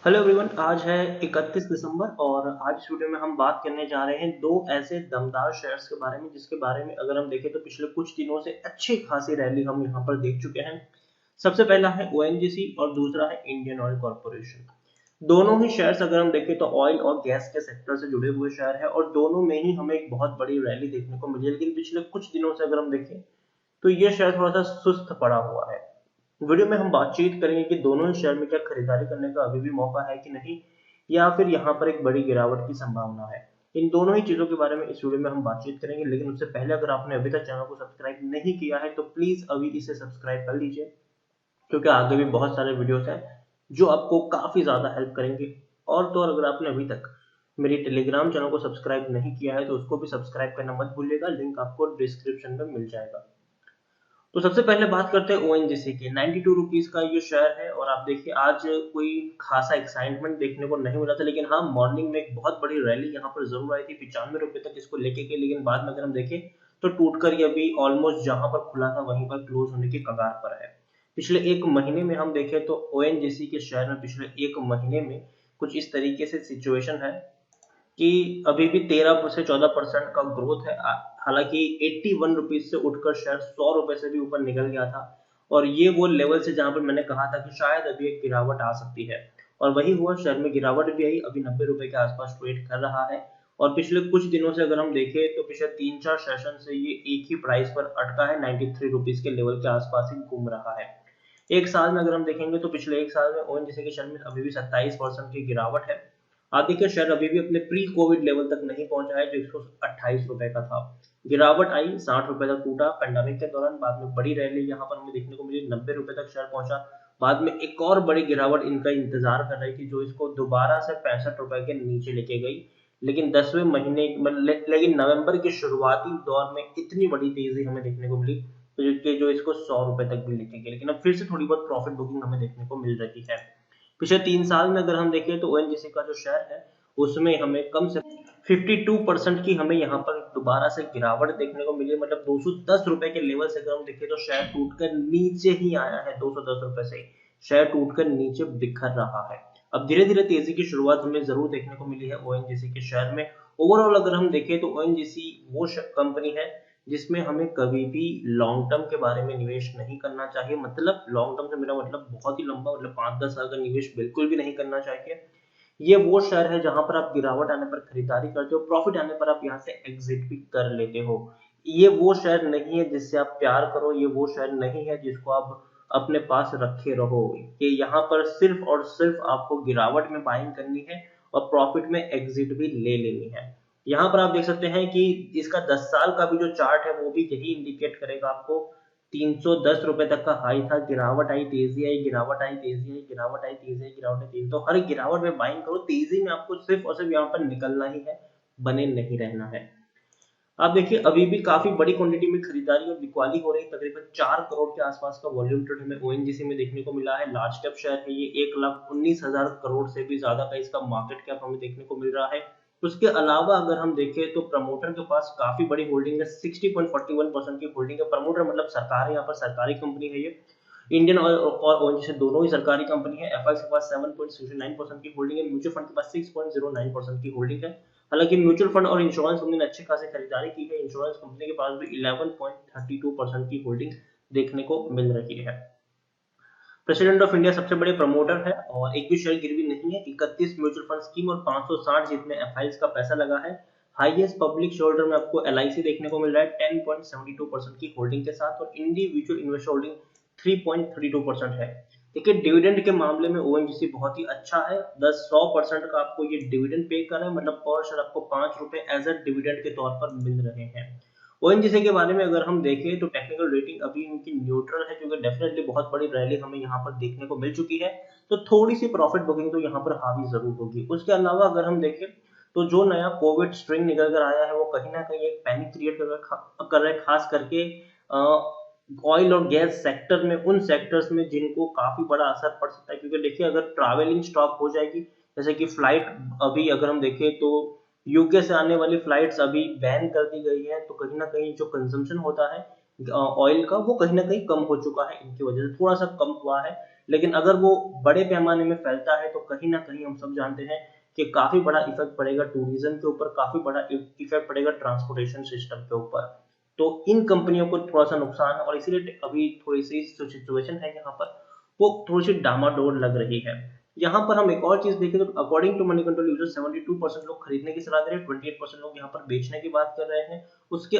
Hello everyone, आज है 31 दिसंबर और आज इस वीडियो में हम बात करने जा रहे हैं दो ऐसे दमदार शेयर्स के बारे में जिसके बारे में अगर हम देखें तो पिछले कुछ दिनों से अच्छी खासी रैली हम यहां पर देख चुके हैं। सबसे पहला है ओएनजीसी और दूसरा है इंडियन ऑयल कॉर्पोरेशन। दोनों ही शेयर्स अगर हम देखें तो ऑयल और गैस के सेक्टर से जुड़े हुए शेयर है और दोनों में ही हमें एक बहुत बड़ी रैली देखने को मिली है। लेकिन पिछले कुछ दिनों से अगर हम देखें तो ये शेयर थोड़ा सा सुस्त पड़ा हुआ है। वीडियो में हम बातचीत करेंगे कि दोनों ही शेयर में क्या खरीदारी करने का अभी भी मौका है कि नहीं, या फिर यहाँ पर एक बड़ी गिरावट की संभावना है। इन दोनों ही चीजों के बारे में इस वीडियो में हम बातचीत करेंगे, लेकिन उससे पहले अगर आपने अभी तक चैनल को सब्सक्राइब नहीं किया है तो प्लीज अभी इसे सब्सक्राइब कर लीजिए, क्योंकि आगे भी बहुत सारे वीडियोस हैं जो आपको काफी ज्यादा हेल्प करेंगे। और तो और अगर आपने अभी तक मेरी टेलीग्राम चैनल को सब्सक्राइब नहीं किया है तो उसको भी सब्सक्राइब करना मत भूलिएगा, लिंक आपको डिस्क्रिप्शन में मिल जाएगा। तो सबसे पहले बात करते हैं ओएनजीसी की। 92 रुपीज का ये शेयर है और आप देखिए आज कोई खासा एक्साइटमेंट देखने को नहीं मिला था, लेकिन हाँ मॉर्निंग में एक बहुत बड़ी रैली यहाँ पर जरूर आई थी। 95 रुपए तक इसको लेके गए, लेकिन बाद में अगर हम देखें तो टूटकर ये अभी ऑलमोस्ट जहां पर खुला था वहीं पर क्लोज होने की कगार पर है। पिछले एक महीने में हम देखें तो ओएनजीसी के शेयर में पिछले एक महीने में कुछ इस तरीके से सिचुएशन है कि अभी भी 13 से 14% का ग्रोथ है। हालांकि 81 रुपीज से उठकर शेयर 100 रुपए से भी ऊपर निकल गया था और ये वो लेवल से जहां पर मैंने कहा था कि शायद अभी एक गिरावट आ सकती है, और वही हुआ। शेयर में गिरावट भी आई, अभी 90 रुपए के आसपास ट्रेड कर रहा है। और पिछले कुछ दिनों से अगर हम देखें तो पिछले 3-4 सेशन से ये एक ही प्राइस पर अटका है, 93 रुपीज के लेवल के आसपास ही घूम रहा है। एक साल में अगर हम देखेंगे तो पिछले एक साल में ओएनजीसी के शेयर में अभी भी 27% की गिरावट है। आप देखिए शेयर अभी भी अपने प्री कोविड लेवल तक नहीं पहुंचा है जो 128 रुपए का था। गिरावट आई, 60 रुपए तक टूटा पैंडेमिक के दौरान, बाद में बड़ी रैली यहाँ पर हमें देखने को मिली, 90 रुपए तक शेयर पहुंचा। बाद में एक और बड़ी गिरावट इनका इंतजार कर रही थी जो इसको दोबारा से 65 रुपए के नीचे लेके गई। लेकिन 10वें महीने लेकिन नवंबर के शुरुआती दौर में इतनी बड़ी तेजी हमें देखने को मिली तो जो इसको 100 रुपए तक भी लेके गई, लेकिन अब फिर से थोड़ी बहुत प्रॉफिट बुकिंग हमें देखने को मिल रही है। पिछले 3 साल में अगर हम देखें तो ओएनजीसी का जो शेयर है उसमें हमें कम से 52% की हमें यहाँ पर दोबारा से गिरावट देखने को मिली। मतलब 210 रुपए के लेवल से अगर हम देखें तो शेयर टूटकर नीचे ही आया है। 210 रुपए से शेयर टूटकर नीचे बिखर रहा है। अब धीरे धीरे तेजी की शुरुआत हमें जरूर देखने को मिली है ओएनजीसी के शेयर में। ओवरऑल अगर हम देखें तो ओएनजीसी वो कंपनी है जिसमें हमें कभी भी लॉन्ग टर्म के बारे में निवेश नहीं करना चाहिए। मतलब लॉन्ग टर्म से मेरा मतलब बहुत ही लंबा, मतलब 5-10 साल का निवेश बिल्कुल भी नहीं करना चाहिए। ये वो शेयर है जहां पर आप गिरावट आने पर खरीदारी करते हो, प्रॉफिट आने पर आप यहाँ से एग्जिट भी कर लेते हो। ये वो शेयर नहीं है जिससे आप प्यार करो, ये वो शेयर नहीं है जिसको आप अपने पास रखे रहो। कि यहाँ पर सिर्फ और सिर्फ आपको गिरावट में बाइंग करनी है और प्रॉफिट में एग्जिट भी ले लेनी है। यहाँ पर आप देख सकते हैं कि इसका 10 साल का भी जो चार्ट है वो भी यही इंडिकेट करेगा आपको। 310 रुपए तक का हाई था, गिरावट आई, तेजी आई, गिरावट आई, तेजी आई, गिरावट आई, तेजी आई, गिरावट आई, तेजी। तो हर गिरावट में बाइंग करो, तेजी में आपको सिर्फ और सिर्फ यहाँ पर निकलना ही है, बने नहीं रहना है। आप देखिए अभी भी काफी बड़ी क्वांटिटी में खरीदारी और बिकवाली हो रही है। तकरीबन 4 करोड़ के आसपास का वॉल्यूम ट्रेड हमें ओएनजीसी में देखने को मिला है। लार्ज कैप शेयर है ये, 1,19,000 करोड़ से भी ज्यादा का इसका मार्केट कैप हमें देखने को मिल रहा है। उसके अलावा अगर हम देखें तो प्रमोटर के पास काफी बड़ी होल्डिंग है, 60.41% की होल्डिंग है। प्रमोटर मतलब सरकार है, यहाँ पर सरकारी कंपनी है ये। इंडियन ऑयल और ओएनजीसी दोनों ही सरकारी कंपनी है। एफआई के पास 7.69% की होल्डिंग है, म्यूचुअल फंड के पास 6.09% की होल्डिंग है। हालांकि म्यूचुअल फंड और इंश्योरेंस कंपनी ने अच्छी खासी खरीदारी की है। इंश्योरेंस कंपनी के पास भी 11.32% की होल्डिंग देखने को मिल रही है। प्रेसिडेंट ऑफ इंडिया सबसे बड़े प्रमोटर है और एक भी शेयर गिरवी नहीं है। 31 म्यूचुअल फंड स्कीम और 560 जितने एफआईज का पैसा लगा है। हाईएस्ट पब्लिक शेयर होल्डर में आपको एलआईसी देखने को मिल रहा है 10.72% की होल्डिंग के साथ, और इंडिविजुअल इन्वेस्टर होल्डिंग 3.32% है। देखिए डिविडेंड के मामले में ओएनजीसी बहुत ही अच्छा है। 10-100% का आपको ये डिविडेंड पे कर रहा है, मतलब पर शेयर आपको 5 रुपए एज अ डिविडेंड के तौर पर मिल रहे हैं। ओएनजीसी के बारे में अगर हम देखें तो टेक्निकल रेटिंग अभी इनकी न्यूट्रल है, क्योंकि डेफिनेटली बहुत बड़ी रैली हमें यहाँ पर देखने को मिल चुकी है। तो थोड़ी सी प्रॉफिट बुकिंग तो यहाँ पर हावी जरूर होगी। उसके अलावा अगर हम देखें तो जो नया कोविड स्ट्रेन निकल कर आया है वो कहीं ना कहीं एक पैनिक क्रिएट कर रहा है, खास करके ऑयल और गैस सेक्टर में, उन सेक्टर्स में जिनको काफी बड़ा असर पड़ सकता है। क्योंकि देखिए अगर ट्रैवलिंग स्टॉप हो जाएगी, जैसे कि फ्लाइट अभी अगर हम देखें तो यूके से आने वाली फ्लाइट्स अभी बैन कर दी गई है, तो कहीं ना कहीं जो कंजम्पशन होता है ऑयल का वो कहीं ना कहीं कम हो चुका है, इनकी वजह से थोड़ा सा कम हुआ है। लेकिन अगर वो बड़े पैमाने में फैलता है तो कहीं ना कहीं हम सब जानते हैं कि काफी बड़ा इफेक्ट पड़ेगा टूरिज्म के ऊपर, काफी बड़ा इफेक्ट पड़ेगा ट्रांसपोर्टेशन सिस्टम के ऊपर। तो इन कंपनियों को थोड़ा सा नुकसान है और इसीलिए अभी थोड़ी सी सिचुएशन है यहाँ पर वो थोड़ी सी डामाडोल लग रही है। यहाँ पर हम एक और चीज देखें तो according to Moneycontrol user 72% लोग खरीदने की सलाह दे रहे हैं, 28% लोग यहाँ पर बेचने की बात कर रहे हैं। उसके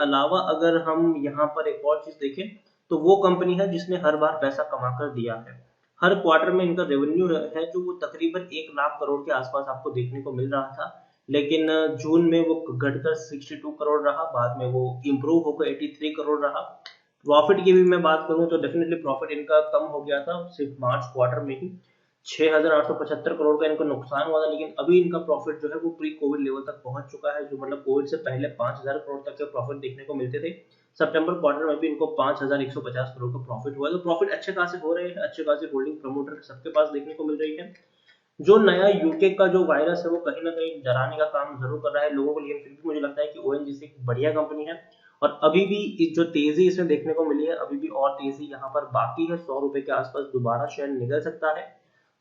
अलावा अगर हम यहाँ पर एक और चीज देखें तो वो कंपनी है जिसने हर बार पैसा कमा कर दिया है। हर क्वार्टर में इनका रेवेन्यू है जो वो तकरीबन 1 लाख करोड़ के आसपास आपको देखने को मिल रहा था, लेकिन जून में वो घटकर 62 करोड़ रहा, बाद में वो इम्प्रूव होकर 83 करोड़ रहा। प्रॉफिट की भी मैं बात करूं तो डेफिनेटली प्रॉफिट इनका कम हो गया था सिर्फ मार्च क्वार्टर में ही, 6,875 करोड़ का इनको नुकसान हुआ था, लेकिन अभी इनका प्रॉफिट जो है वो प्री कोविड लेवल तक पहुंच चुका है, जो मतलब कोविड से पहले 5,000 करोड़ तक के प्रॉफिट देखने को मिलते थे। सितंबर क्वार्टर में भी इनको 5,150 करोड़ का प्रॉफिट हुआ है, तो प्रॉफिट अच्छे खासे हो रहे हैं, अच्छे खासे होल्डिंग प्रमोटर सबके पास देखने को मिल रही है। जो नया यूके का जो वायरस है वो कहीं ना कहीं डराने का काम जरूर कर रहा है लोगों को, लेकिन फिर भी मुझे लगता है कि ओएनजीसी एक बढ़िया कंपनी है और अभी भी जो तेजी इसमें देखने को मिली है अभी भी और तेजी यहाँ पर बाकी है, 100 रुपए के आसपास दोबारा शेयर निकल सकता है।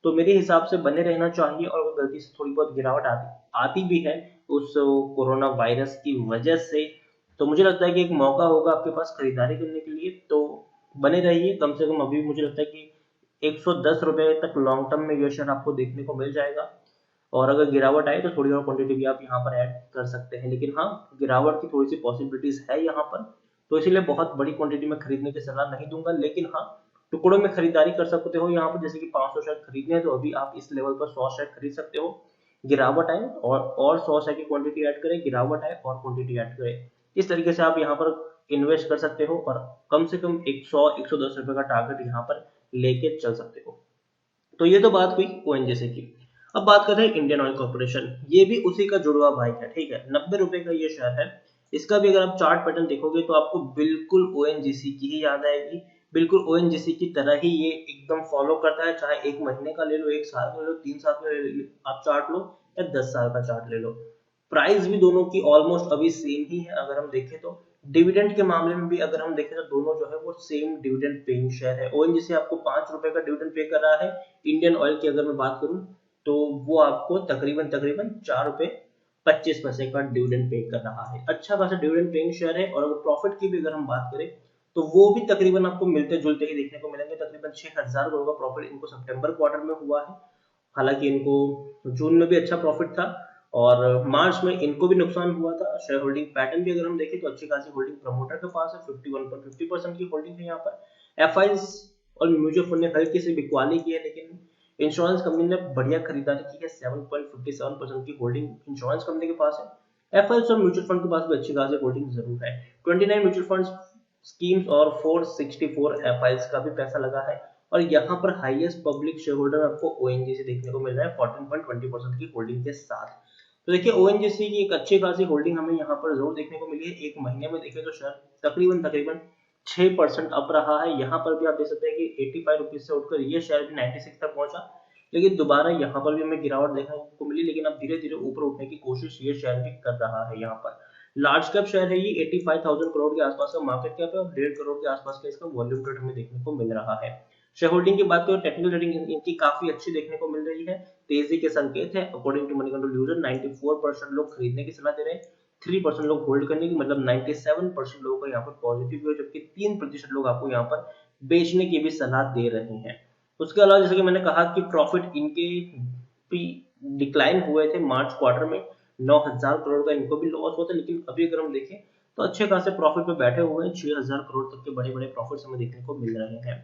तो मेरे हिसाब से बने रहना चाहिए, और अगर गलती से थोड़ी बहुत गिरावट आती भी है उस कोरोना वायरस की वजह से, तो मुझे लगता है कि एक मौका होगा आपके पास खरीदारी करने के लिए, तो बने रहिए। कम से कम अभी मुझे लगता है कि 110 रुपए तक लॉन्ग टर्म में ये शेयर आपको देखने को मिल जाएगा, और अगर गिरावट आए तो थोड़ी और क्वांटिटी भी आप यहाँ पर ऐड कर सकते हैं, लेकिन हाँ गिरावट की थोड़ी सी पॉसिबिलिटीज है यहाँ पर, तो इसीलिए बहुत बड़ी क्वांटिटी में खरीदने की सलाह नहीं दूंगा, लेकिन हाँ टुकड़ों में खरीदारी कर सकते हो यहाँ पर, जैसे कि 500 शेयर खरीदने हैं तो अभी आप इस लेवल पर 100 शेयर खरीद सकते हो, गिरावट आए और 100 शेयर की क्वांटिटी ऐड करें, गिरावट आए और क्वांटिटी ऐड करें, इस तरीके से आप यहाँ पर इन्वेस्ट कर सकते हो और कम से कम 100-110 रुपए का टारगेट यहाँ पर लेके चल सकते हो। तो ये तो बात हुई ओएनजीसी की। अब बात करते हैं इंडियन ऑयल कॉर्पोरेशन, ये भी उसी का जुड़वा भाई है, ठीक है, 90 रुपए का ये शेयर है। इसका भी अगर आप चार्ट पैटर्न देखोगे तो आपको बिल्कुल ओएनजीसी की ही याद आएगी, बिल्कुल ओएनजीसी की तरह ही ये एकदम फॉलो करता है, चाहे 1 महीने का ले लो, 1 साल का ले लो, 3 साल का आप चार्ट लो या 10 साल का चार्ट ले लो। प्राइस भी दोनों की ऑलमोस्ट अभी सेम ही है अगर हम देखें तो। डिविडेंड के मामले में भी अगर हम देखें तो दोनों जो है वो सेम डिविडेंड पेइंग शेयर है। ओएनजीसी आपको 5 रुपए का डिविडेंड पे कर रहा है, इंडियन ऑयल की अगर मैं बात करूं तो वो आपको तकरीबन तकरीबन 4 रुपए 25 पैसे का डिविडेंड पे कर रहा है, अच्छा खासा डिविडेंड पेइंग शेयर है। और अगर प्रॉफिट की भी अगर हम बात करें तो वो भी तकरीबन आपको मिलते जुलते ही देखने को मिलेंगे, तकरीबन 6,000 करोड़ का प्रॉफिट इनको सितंबर क्वार्टर में हुआ है, हालांकि इनको जून में भी अच्छा प्रॉफिट था और मार्च में इनको भी नुकसान हुआ था। शेयर होल्डिंग पैटर्न भी अगर हम देखें तो अच्छी खासी होल्डिंग प्रमोटर के पास है, 51.50% की होल्डिंग है यहाँ पर। एफआईज और म्यूचुअल फंड ने हल्की सी बिकवाली की है, लेकिन इंश्योरेंस कंपनी ने बढ़िया खरीदारी की है, 7.57% की होल्डिंग इंश्योरेंस कंपनी के पास है। एफआईज और म्यूचुअल फंड के पास भी अच्छी खासी होल्डिंग जरूर है, 29 म्यूचुअल फंड स्कीम्स और 464 एफआईज का भी पैसा लगा है, और यहाँ पर हाईएस्ट पब्लिक शेयर होल्डर आपको ओएनजीसी देखने को मिल रहा है 14.20% की होल्डिंग के साथ। तो देखिए ओएनजीसी की एक अच्छी खासी होल्डिंग हमें यहाँ पर जरूर देखने को मिली है, 1 महीने में देखें तो शेयर तकरीबन तकरीबन 6% अप रहा है। यहाँ पर भी आप देख सकते हैं कि 85 रुपीज से उठकर ये शेयर भी 96 तक पहुंचा, लेकिन दोबारा यहाँ पर भी हमें गिरावट देखने को मिली, लेकिन अब धीरे धीरे ऊपर उठने की कोशिश ये शेयर भी कर रहा है। यहाँ पर लार्ज कैप शेयर है, ये 85,000 करोड़ के आसपास का मार्केट कैप है और 1.5 करोड़ के आसपास का इसका वॉल्यूम ट्रेड हमें देखने को मिल रहा है। शेयर होल्डिंग की बात करें, टेक्निकल रेटिंग इनकी काफी अच्छी देखने को मिल रही है, तेजी के संकेत है। According to Moneycontrol user 94% लोग खरीदने की सलाह दे रहे हैं, 3% लोग होल्ड करने की, मतलब 97% लोगों का यहाँ पर पॉजिटिव है, जबकि 3% लोग आपको यहाँ पर बेचने की भी सलाह दे रहे हैं। उसके अलावा जैसे कि मैंने कहा कि प्रॉफिट इनके भी डिक्लाइन हुए थे मार्च क्वार्टर में, 9,000 करोड़ का इनको भी लॉस होता है, लेकिन अभी अगर हम देखें तो अच्छे खासे प्रॉफिट पे बैठे हुए हैं, 6,000 करोड़ तक के बड़े बड़े प्रॉफिट्स हमें देखने को मिल रहे हैं।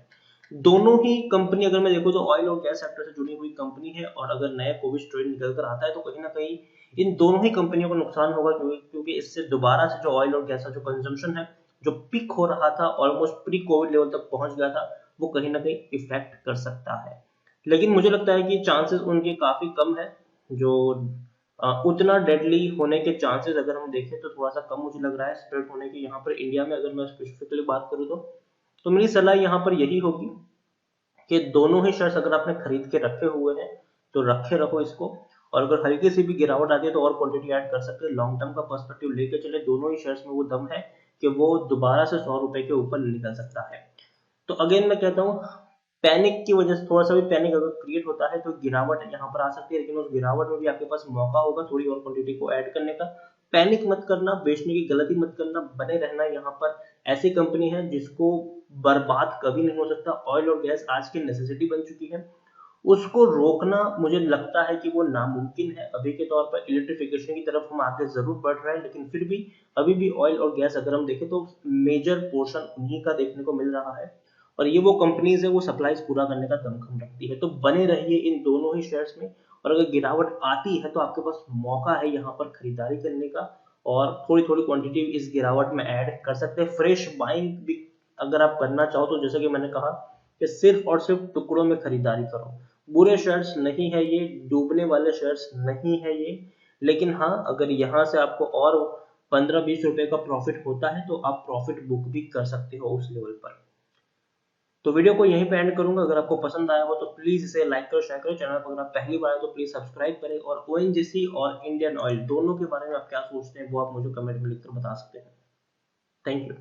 दोनों ही कंपनी अगर मैं देखूं तो ऑयल और गैस सेक्टर से जुड़ी हुई कंपनी है, और अगर नया कोविड स्ट्रेन निकल कर आता है तो कहीं ना कहीं इन दोनों ही कंपनियों को नुकसान होगा, क्योंकि इससे दोबारा से जो ऑयल और गैस का जो कंजम्पशन है, जो पीक हो रहा था ऑलमोस्ट प्री कोविड लेवल तक पहुंच गया था, वो कहीं ना कहीं इफेक्ट कर सकता है। लेकिन मुझे लगता है कि चांसेस उनके काफी कम है, जो उतना डेडली होने के चांसेस अगर हम देखें तो थोड़ा सा कम मुझे लग रहा है स्प्रेड होने के। यहाँ पर इंडिया में अगर मैं स्पेसिफिकली बात करूँ तो मेरी सलाह यहाँ पर यही होगी कि दोनों ही शेयर्स अगर आपने खरीद के रखे हुए हैं तो रखे रहो इसको, और अगर हल्की सी भी गिरावट आती है तो और क्वांटिटी ऐड कर सकते हैं। लॉन्ग टर्म का पर्सपेक्टिव लेके चले, दोनों ही शेयर्स में वो दम है कि वो दोबारा से 100 रुपए के ऊपर निकल सकता है। तो अगेन मैं कहता हूँ पैनिक की वजह से, थोड़ा सा भी पैनिक अगर क्रिएट होता है तो गिरावट यहाँ पर आ सकती है, लेकिन उस गिरावट में भी आपके पास मौका होगा थोड़ी और क्वांटिटी को ऐड करने का। पैनिक मत करना, बेचने की गलती मत करना, बने रहना यहाँ पर। ऐसी कंपनी है जिसको बर्बाद कभी नहीं हो सकता। ऑयल और गैस आज की नेसेसिटी बन चुकी है, उसको रोकना मुझे लगता है कि वो नामुमकिन है। अभी के तौर पर इलेक्ट्रिफिकेशन की तरफ हम आगे जरूर बढ़ रहे हैं, लेकिन फिर भी अभी भी ऑयल और गैस अगर हम देखें तो मेजर पोर्शन उन्हीं का देखने को मिल रहा है, और ये वो कंपनीज है वो सप्लाईज पूरा करने का दमखम रखती है। तो बने रहिए इन दोनों ही शेयर्स में, और अगर गिरावट आती है तो आपके पास मौका है यहाँ पर खरीदारी करने का, और थोड़ी थोड़ी क्वांटिटी इस गिरावट में ऐड कर सकते हैं। फ्रेश बाइंग भी अगर आप करना चाहो तो जैसा कि मैंने कहा कि सिर्फ और सिर्फ टुकड़ों में खरीदारी करो। बुरे शेयर्स नहीं है ये, डूबने वाले शेयर्स नहीं है ये, लेकिन हाँ अगर यहाँ से आपको और 15-20 रुपए का प्रॉफिट होता है तो आप प्रॉफिट बुक भी कर सकते हो उस लेवल पर। तो वीडियो को यहीं पे एंड करूंगा। अगर आपको पसंद आया हो तो प्लीज इसे लाइक करो, शेयर करो। चैनल पर अगर आप पहली बार आए तो प्लीज सब्सक्राइब करें, और ओएनजीसी और इंडियन ऑयल दोनों के बारे में आप क्या सोचते हैं वो आप मुझे कमेंट में लिखकर बता सकते हैं। Thank you.